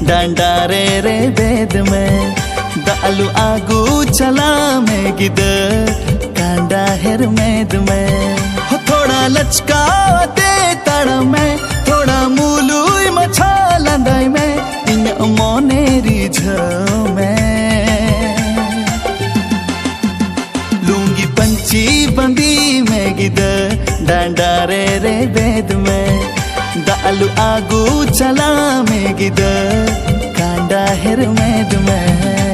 डांडा रे बेद में दालू आगू चला में गिद कांडा हेर मेद में हो थोड़ा लचका दे तड़ में थोड़ा मूलू मछा लंदाई में इन मोने रिझ में लूंगी पंची बंदी में गिद डांडा रे बेद में दालू आगू चला में गिद कांडा हेर मेद में